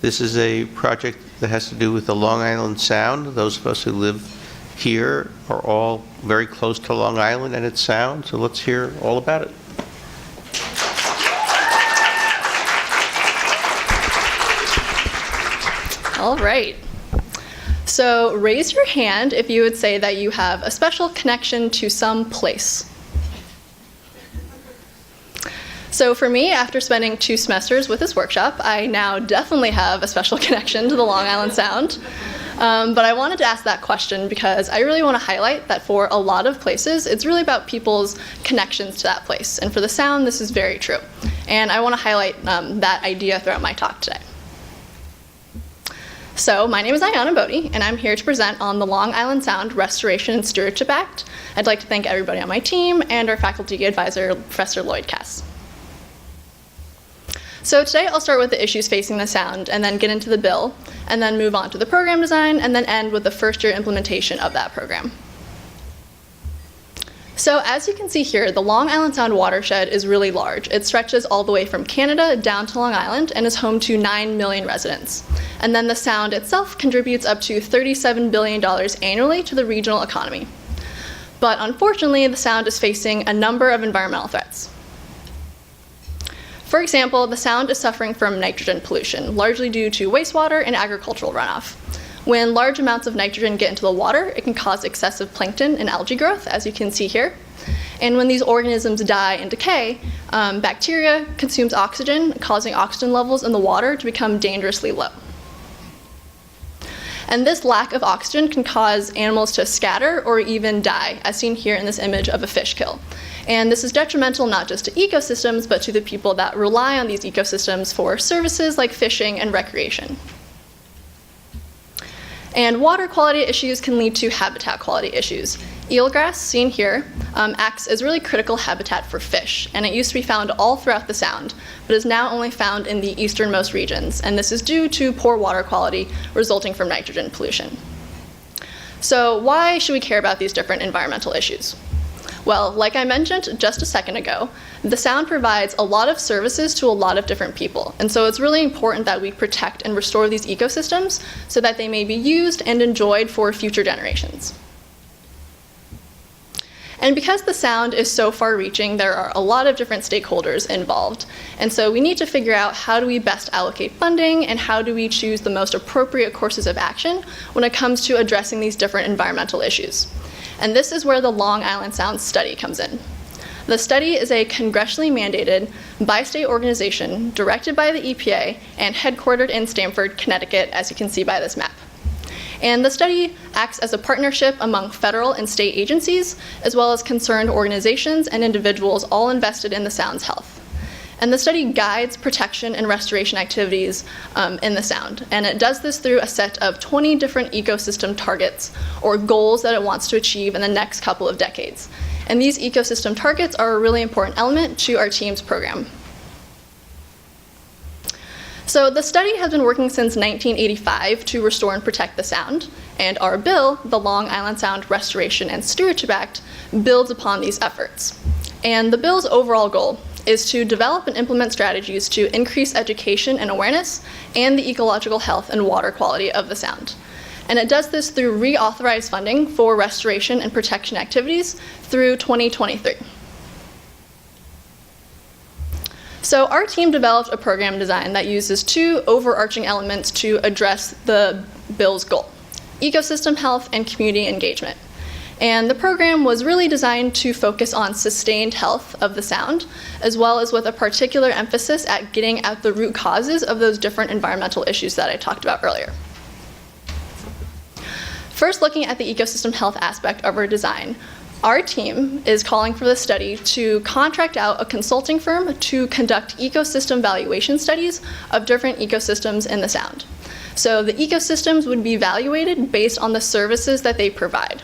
This is a project that has to do with the Long Island Sound. Those of us who live here are all very close to Long Island and its sound, so let's hear all about it. All right. So raise your hand if you would say that you have a special connection to some place. So for me, after spending 2 semesters with this workshop, I now definitely have a special connection to the Long Island Sound. But I wanted to ask that question because I really want to highlight that for a lot of places, it's really about people's connections to that place. And for the Sound, this is very true. And I want to highlight that idea throughout my talk today. So my name is Ayanna Bodie, and I'm here to present on the Long Island Sound Restoration and Stewardship Act. I'd like to thank everybody on my team and our faculty advisor, Professor Lloyd Cass. So today I'll start with the issues facing the Sound and then get into the bill, and then move on to the program design, and then end with the first-year implementation of that program. So as you can see here, the Long Island Sound watershed is really large. It stretches all the way from Canada down to Long Island and is home to 9 million residents. And then the Sound itself contributes up to $37 billion annually to the regional economy. But unfortunately, the Sound is facing a number of environmental threats. For example, the Sound is suffering from nitrogen pollution, largely due to wastewater and agricultural runoff. When large amounts of nitrogen get into the water, it can cause excessive plankton and algae growth, as you can see here. And when these organisms die and decay, bacteria consumes oxygen, causing oxygen levels in the water to become dangerously low. And this lack of oxygen can cause animals to scatter or even die, as seen here in this image of a fish kill. And this is detrimental not just to ecosystems, but to the people that rely on these ecosystems for services like fishing and recreation. And water quality issues can lead to habitat quality issues. Eelgrass, seen here, acts as really critical habitat for fish, and it used to be found all throughout the Sound, but is now only found in the easternmost regions, and this is due to poor water quality resulting from nitrogen pollution. So why should we care about these different environmental issues? Well, like I mentioned just a second ago, the Sound provides a lot of services to a lot of different people, and so it's really important that we protect and restore these ecosystems so that they may be used and enjoyed for future generations. And because the Sound is so far-reaching, there are a lot of different stakeholders involved, and so we need to figure out how do we best allocate funding and how do we choose the most appropriate courses of action when it comes to addressing these different environmental issues. And this is where the Long Island Sound study comes in. The study is a congressionally mandated bi-state organization directed by the EPA and headquartered in Stamford, Connecticut, as you can see by this map. And the study acts as a partnership among federal and state agencies, as well as concerned organizations and individuals all invested in the Sound's health. And the study guides protection and restoration activities in the Sound. And it does this through a set of 20 different ecosystem targets or goals that it wants to achieve in the next couple of decades. And these ecosystem targets are a really important element to our team's program. So the study has been working since 1985 to restore and protect the Sound, and our bill, the Long Island Sound Restoration and Stewardship Act, builds upon these efforts. And the bill's overall goal is to develop and implement strategies to increase education and awareness and the ecological health and water quality of the Sound. And it does this through reauthorized funding for restoration and protection activities through 2023. So our team developed a program design that uses 2 overarching elements to address the bill's goal: ecosystem health and community engagement. And the program was really designed to focus on sustained health of the Sound, as well as with a particular emphasis at getting at the root causes of those different environmental issues that I talked about earlier. First, looking at the ecosystem health aspect of our design, our team is calling for the study to contract out a consulting firm to conduct ecosystem valuation studies of different ecosystems in the Sound. So the ecosystems would be evaluated based on the services that they provide.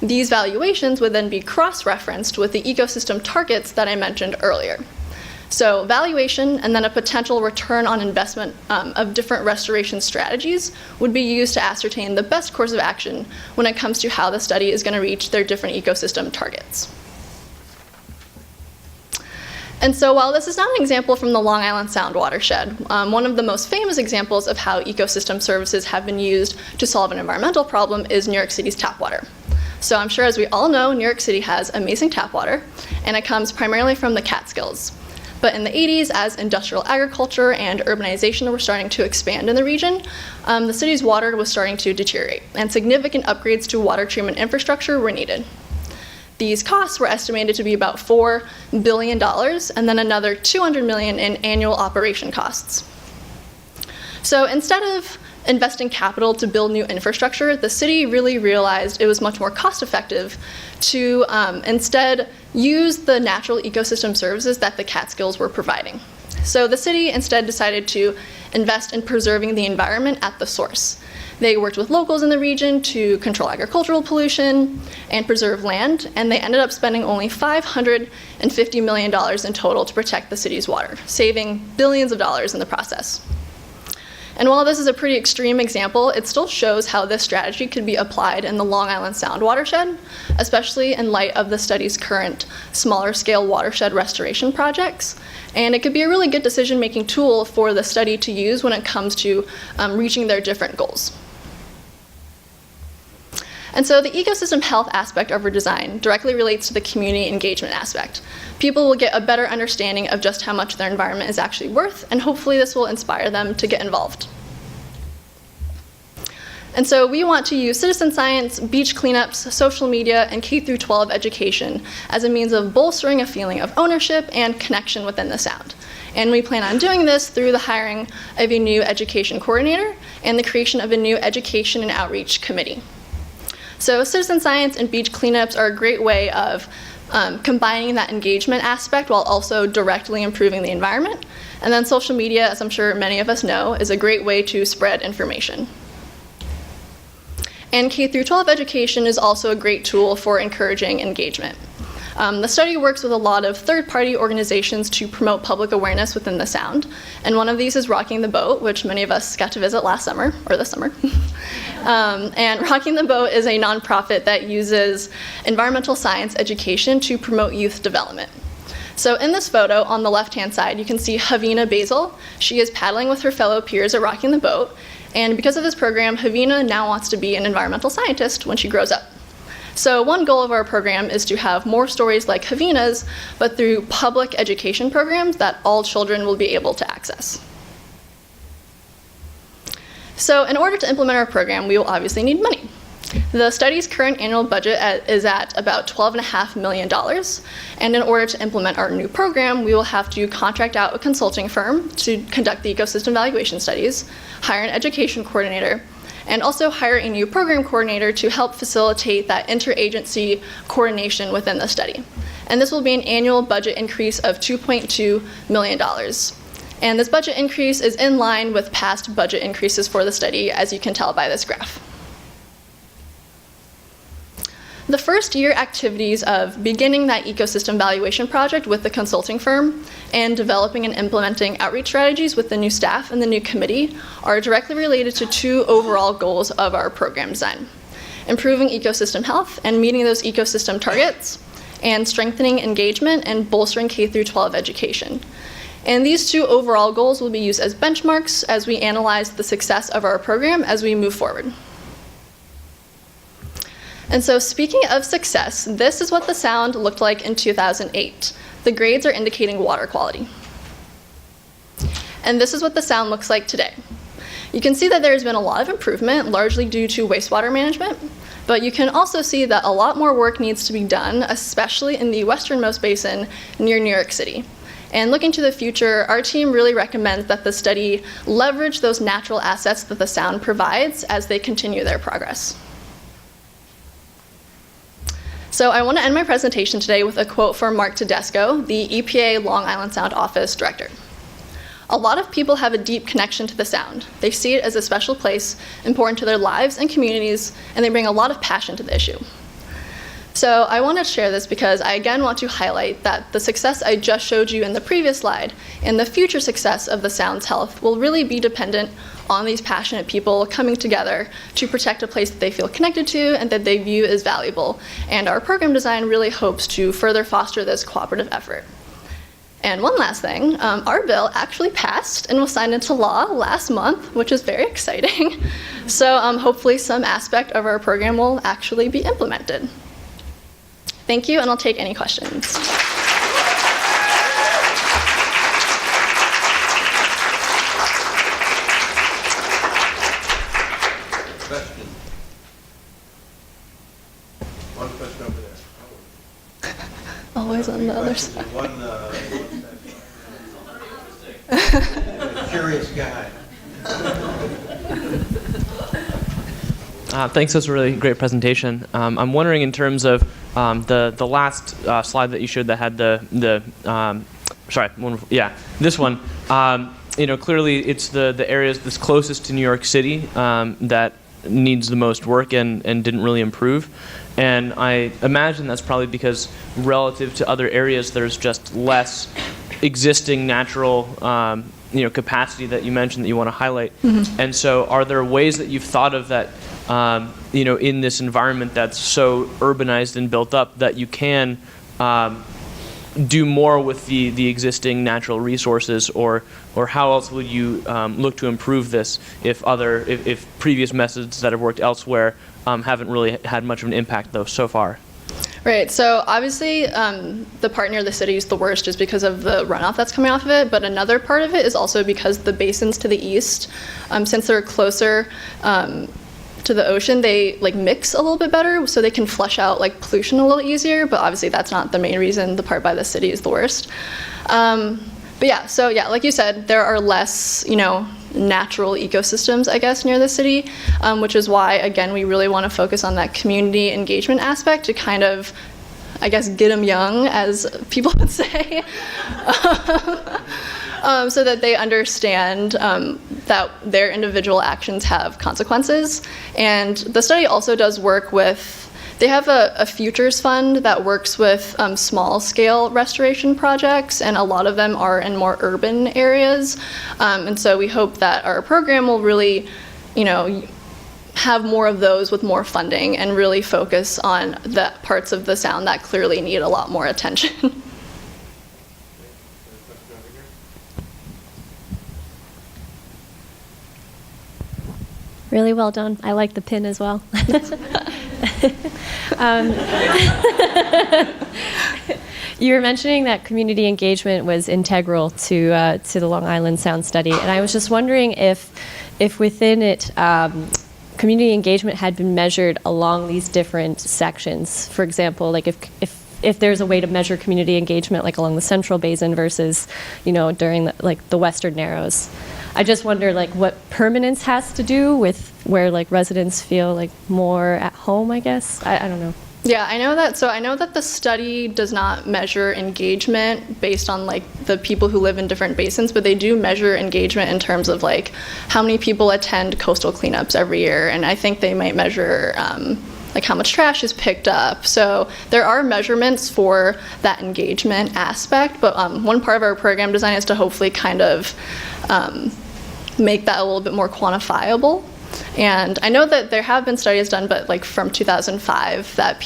These valuations would then be cross-referenced with the ecosystem targets that I mentioned earlier. So valuation and then a potential return on investment of different restoration strategies would be used to ascertain the best course of action when it comes to how the study is going to reach their different ecosystem targets. And so while this is not an example from the Long Island Sound watershed, one of the most famous examples of how ecosystem services have been used to solve an environmental problem is New York City's tap water. So I'm sure, as we all know, New York City has amazing tap water, and it comes primarily from the Catskills. But in the 80s, as industrial agriculture and urbanization were starting to expand in the region, the city's water was starting to deteriorate, and significant upgrades to water treatment infrastructure were needed. These costs were estimated to be about $4 billion, and then another $200 million in annual operation costs. So instead of investing capital to build new infrastructure, the city really realized it was much more cost-effective to instead use the natural ecosystem services that the Catskills were providing. So the city instead decided to invest in preserving the environment at the source. They worked with locals in the region to control agricultural pollution and preserve land, and they ended up spending only $550 million in total to protect the city's water, saving billions of dollars in the process. And while this is a pretty extreme example, it still shows how this strategy could be applied in the Long Island Sound watershed, especially in light of the study's current smaller scale watershed restoration projects. And it could be a really good decision-making tool for the study to use when it comes to reaching their different goals. And so the ecosystem health aspect of our design directly relates to the community engagement aspect. People will get a better understanding of just how much their environment is actually worth, and hopefully this will inspire them to get involved. And so we want to use citizen science, beach cleanups, social media, and K-12 education as a means of bolstering a feeling of ownership and connection within the Sound. And we plan on doing this through the hiring of a new education coordinator and the creation of a new education and outreach committee. So citizen science and beach cleanups are a great way of combining that engagement aspect while also directly improving the environment. And then social media, as I'm sure many of us know, is a great way to spread information. And K-12 education is also a great tool for encouraging engagement. The study works with a lot of third-party organizations to promote public awareness within the Sound, and one of these is Rocking the Boat, which many of us got to visit last summer, or this summer. And Rocking the Boat is a nonprofit that uses environmental science education to promote youth development. So in this photo, on the left-hand side, you can see Havina Basil. She is paddling with her fellow peers at Rocking the Boat, and because of this program, Havina now wants to be an environmental scientist when she grows up. So one goal of our program is to have more stories like Havina's, but through public education programs that all children will be able to access. So in order to implement our program, we will obviously need money. The study's current annual budget is at about $12.5 million, and in order to implement our new program, we will have to contract out a consulting firm to conduct the ecosystem evaluation studies, hire an education coordinator, and also hire a new program coordinator to help facilitate that interagency coordination within the study. And this will be an annual budget increase of $2.2 million. And this budget increase is in line with past budget increases for the study, as you can tell by this graph. The first year activities of beginning that ecosystem valuation project with the consulting firm and developing and implementing outreach strategies with the new staff and the new committee are directly related to two overall goals of our program design: improving ecosystem health and meeting those ecosystem targets, and strengthening engagement and bolstering K-12 education. And these two overall goals will be used as benchmarks as we analyze the success of our program as we move forward. And so speaking of success, this is what the Sound looked like in 2008. The grades are indicating water quality. And this is what the Sound looks like today. You can see that there's been a lot of improvement, largely due to wastewater management, but you can also see that a lot more work needs to be done, especially in the westernmost basin near New York City. And looking to the future, our team really recommends that the study leverage those natural assets that the Sound provides as they continue their progress. So I want to end my presentation today with a quote from Mark Tedesco, the EPA Long Island Sound Office Director. "A lot of people have a deep connection to the Sound. They see it as a special place, important to their lives and communities, and they bring a lot of passion to the issue." So I want to share this because I again want to highlight that the success I just showed you in the previous slide and the future success of the Sound's health will really be dependent on these passionate people coming together to protect a place that they feel connected to and that they view as valuable. And our program design really hopes to further foster this cooperative effort. And one last thing, our bill actually passed and was signed into law last month, which is very exciting. So hopefully some aspect of our program will actually be implemented. Thank you, and I'll take any questions. Question. One question over there. Always on the other side. Curious guy. Thanks, that was a really great presentation. I'm wondering, in terms of the last slide that you showed that had this one. Clearly it's the areas that's closest to New York City that needs the most work and didn't really improve. And I imagine that's probably because relative to other areas, there's just less existing natural capacity that you mentioned that you want to highlight. Mm-hmm. And so are there ways that you've thought of that, in this environment that's so urbanized and built up, that you can do more with the existing natural resources, or how else would you look to improve this if previous methods that have worked elsewhere haven't really had much of an impact though so far? Right, so obviously the part near the city is the worst just because of the runoff that's coming off of it, but another part of it is also because the basins to the east, since they're closer to the ocean, they mix a little bit better, so they can flush out pollution a little easier, but obviously that's not the main reason the part by the city is the worst. But yeah, so yeah, like you said, there are less, natural ecosystems, I guess, near the city, which is why, again, we really want to focus on that community engagement aspect to kind of, I guess, get them young, as people would say, so that they understand that their individual actions have consequences. And the study also does work with, they have a futures fund that works with small-scale restoration projects, and a lot of them are in more urban areas. And so we hope that our program will really, have more of those with more funding and really focus on the parts of the sound that clearly need a lot more attention. Really well done. I like the pin as well. You were mentioning that community engagement was integral to the Long Island Sound Study, and I was just wondering if within it, community engagement had been measured along these different sections. For example, if there's a way to measure community engagement along the Central Basin versus, during the Western Narrows. I just wonder what permanence has to do with where residents feel more at home, I guess. I don't know. Yeah, I know that. So I know that the study does not measure engagement based on the people who live in different basins, but they do measure engagement in terms of how many people attend coastal cleanups every year, and I think they might measure how much trash is picked up. So there are measurements for that engagement aspect, but one part of our program design is to hopefully kind of make that a little bit more quantifiable. And I know that there have been studies done, but from 2005, that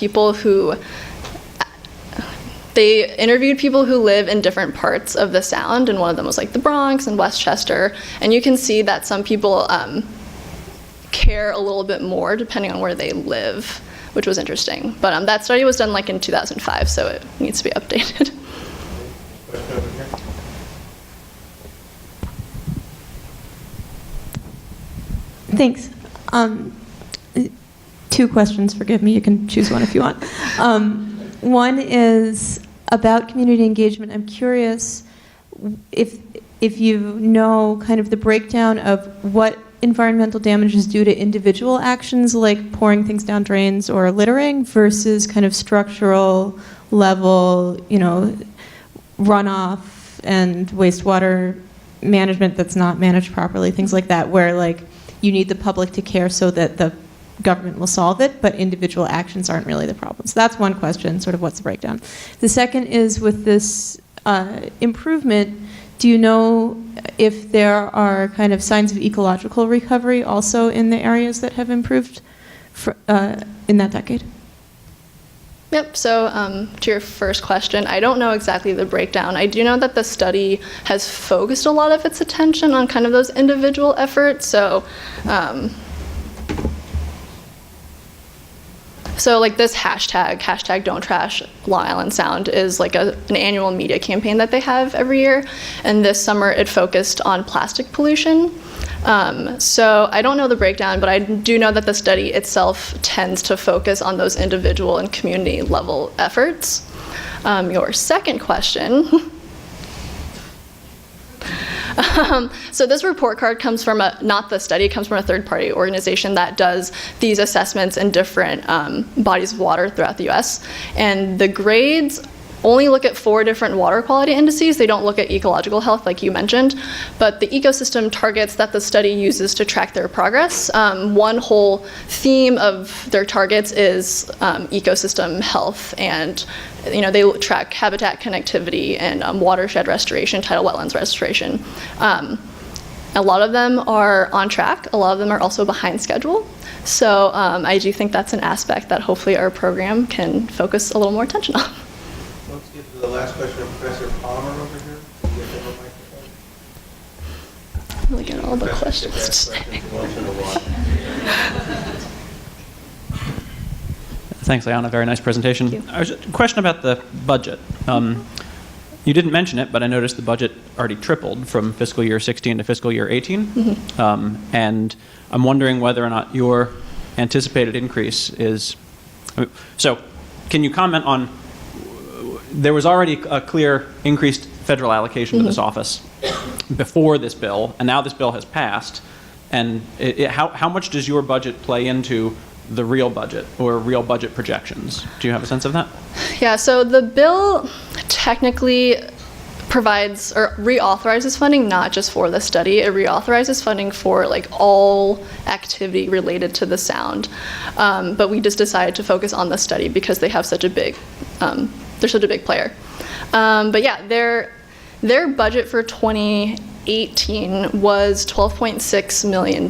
they interviewed people who live in different parts of the Sound, and one of them was the Bronx and Westchester, and you can see that some people care a little bit more depending on where they live, which was interesting. But that study was done in 2005, so it needs to be updated. Thanks. Two questions, forgive me, you can choose one if you want. One is about community engagement. I'm curious if you know kind of the breakdown of what environmental damage is due to individual actions like pouring things down drains or littering versus kind of structural level, runoff and wastewater management that's not managed properly, things like that, where you need the public to care so that the government will solve it, but individual actions aren't really the problem. So that's one question, sort of what's the breakdown. The second is with this improvement, do you know if there are kind of signs of ecological recovery also in the areas that have improved in that decade? Yep, so to your first question, I don't know exactly the breakdown. I do know that the study has focused a lot of its attention on kind of those individual efforts. So like this hashtag Don't Trash Long Island Sound, is like an annual media campaign that they have every year. And this summer it focused on plastic pollution. So I don't know the breakdown, but I do know that the study itself tends to focus on those individual and community level efforts. Your second question. So this report card comes from not the study, it comes from a third-party organization that does these assessments in different bodies of water throughout the US. And the grades only look at 4 different water quality indices. They don't look at ecological health like you mentioned, but the ecosystem targets that the study uses to track their progress. One whole theme of their targets is ecosystem health, and they track habitat connectivity and watershed restoration, tidal wetlands restoration. A lot of them are on track. A lot of them are also behind schedule. So I do think that's an aspect that hopefully our program can focus a little more attention on. Let's get to the last question of Professor Palmer over here. Can you get him a microphone? Look at all the questions. Once in a while. Thanks, Liana. Very nice presentation. Thank you. A question about the budget. You didn't mention it, but I noticed the budget already tripled from fiscal year 16 to fiscal year 18. Mm-hmm. And I'm wondering whether or not your anticipated increase is... So, can you comment on... There was already a clear increased federal allocation to this office before this bill, and now this bill has passed. And how much does your budget play into the real budget or real budget projections? Do you have a sense of that? Yeah, so the bill technically provides or reauthorizes funding not just for the study, it reauthorizes funding for like all activity related to the sound. But we just decided to focus on the study because they have such a big, they're such a big player. But yeah, their budget for 2018 was $12.6 million.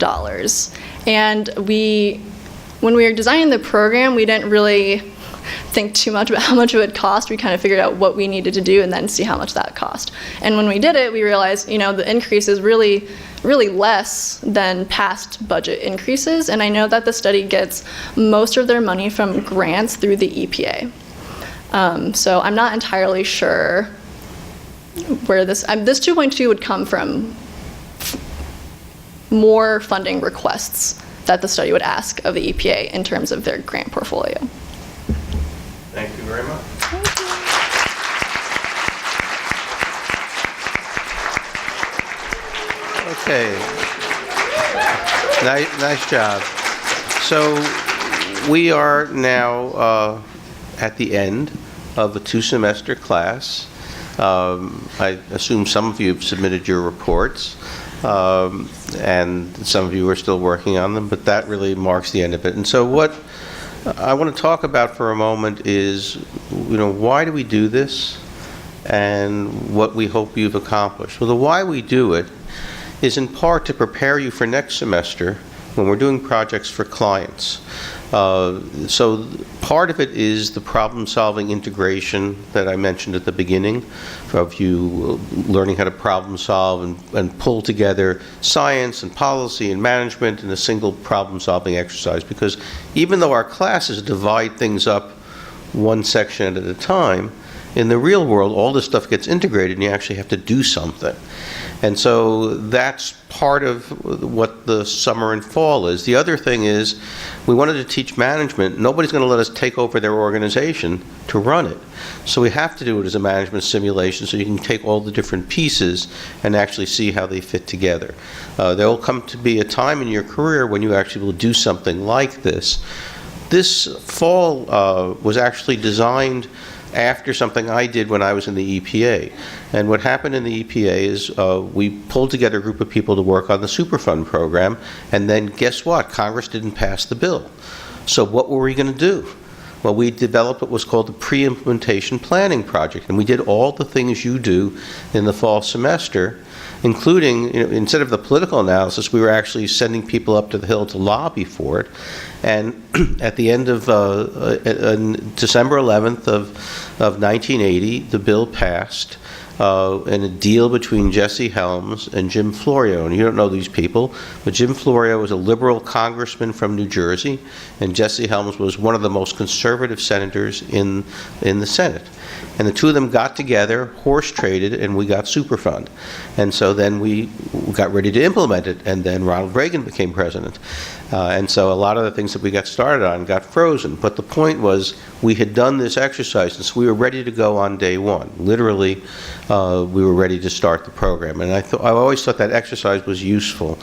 And when we were designing the program, we didn't really think too much about how much it would cost. We kind of figured out what we needed to do and then see how much that cost. And when we did it, we realized, the increase is really, really less than past budget increases. And I know that the study gets most of their money from grants through the EPA. So I'm not entirely sure where this 2.2 would come from more funding requests that the study would ask of the EPA in terms of their grant portfolio. Thank you very much. Okay. Nice job. So we are now at the end of a 2-semester class. I assume some of you have submitted your reports. And some of you are still working on them, but that really marks the end of it. And so what I want to talk about for a moment is, why do we do this and what we hope you've accomplished? Well, the why we do it is in part to prepare you for next semester when we're doing projects for clients. So part of it is the problem-solving integration that I mentioned at the beginning, of you learning how to problem-solve and pull together science and policy and management in a single problem-solving exercise. Because even though our classes divide things up one section at a time, in the real world, all this stuff gets integrated and you actually have to do something. And so that's part of what the summer and fall is. The other thing is, we wanted to teach management. Nobody's going to let us take over their organization to run it. So we have to do it as a management simulation so you can take all the different pieces and actually see how they fit together. There will come to be a time in your career when you actually will do something like this. This fall was actually designed after something I did when I was in the EPA. And what happened in the EPA is we pulled together a group of people to work on the Superfund program, and then guess what? Congress didn't pass the bill. So what were we going to do? Well, we developed what was called the Pre-Implementation Planning Project, and we did all the things you do in the fall semester, including, instead of the political analysis, we were actually sending people up to the Hill to lobby for it. And at the end of December 11th of 1980, the bill passed. And a deal between Jesse Helms and Jim Florio. And you don't know these people, but Jim Florio was a liberal congressman from New Jersey, and Jesse Helms was one of the most conservative senators in the Senate. And the two of them got together, horse traded, and we got Superfund. And so then we got ready to implement it, and then Ronald Reagan became president. And so a lot of the things that we got started on got frozen. But the point was, we had done this exercise, and so we were ready to go on day one. Literally, we were ready to start the program. And I always thought that exercise was useful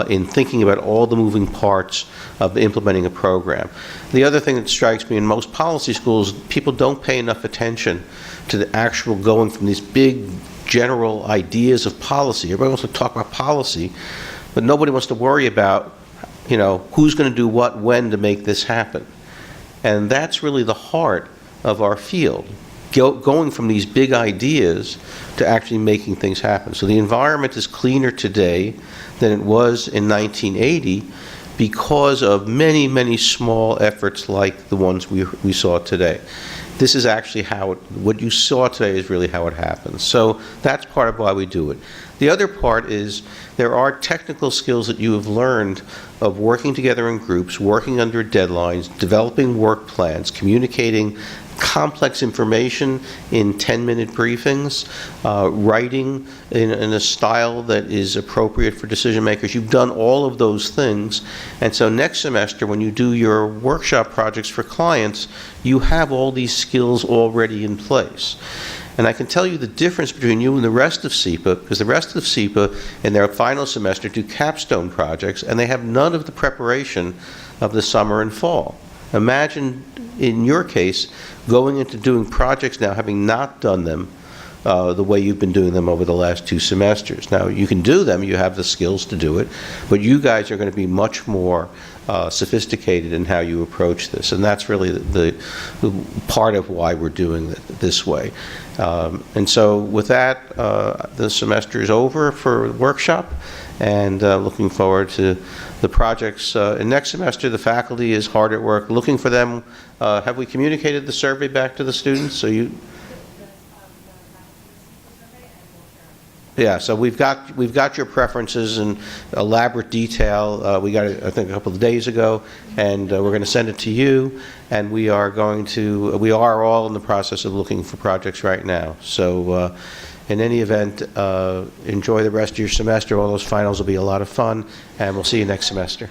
in thinking about all the moving parts of implementing a program. The other thing that strikes me in most policy schools, people don't pay enough attention to the actual going from these big general ideas of policy. Everybody wants to talk about policy, but nobody wants to worry about, who's going to do what when to make this happen. And that's really the heart of our field, going from these big ideas to actually making things happen. So the environment is cleaner today than it was in 1980 because of many, many small efforts like the ones we saw today. This is actually what you saw today is really how it happens. So that's part of why we do it. The other part is there are technical skills that you have learned of working together in groups, working under deadlines, developing work plans, communicating complex information in 10-minute briefings, writing in a style that is appropriate for decision makers. You've done all of those things, and so next semester when you do your workshop projects for clients, you have all these skills already in place. And I can tell you the difference between you and the rest of SEPA, because the rest of SEPA in their final semester do capstone projects, and they have none of the preparation of the summer and fall. Imagine, in your case, going into doing projects now, having not done them the way you've been doing them over the last 2 semesters. Now, you can do them, you have the skills to do it, but you guys are going to be much more sophisticated in how you approach this, and that's really the part of why we're doing it this way. And so with that, the semester is over for the workshop, and looking forward to the projects. And next semester, the faculty is hard at work looking for them. Have we communicated the survey back to the students? So you... Yeah, so we've got your preferences in elaborate detail. We got it, I think, a couple of days ago, and we're going to send it to you. And we are all in the process of looking for projects right now. So, in any event, enjoy the rest of your semester. All those finals will be a lot of fun, and we'll see you next semester.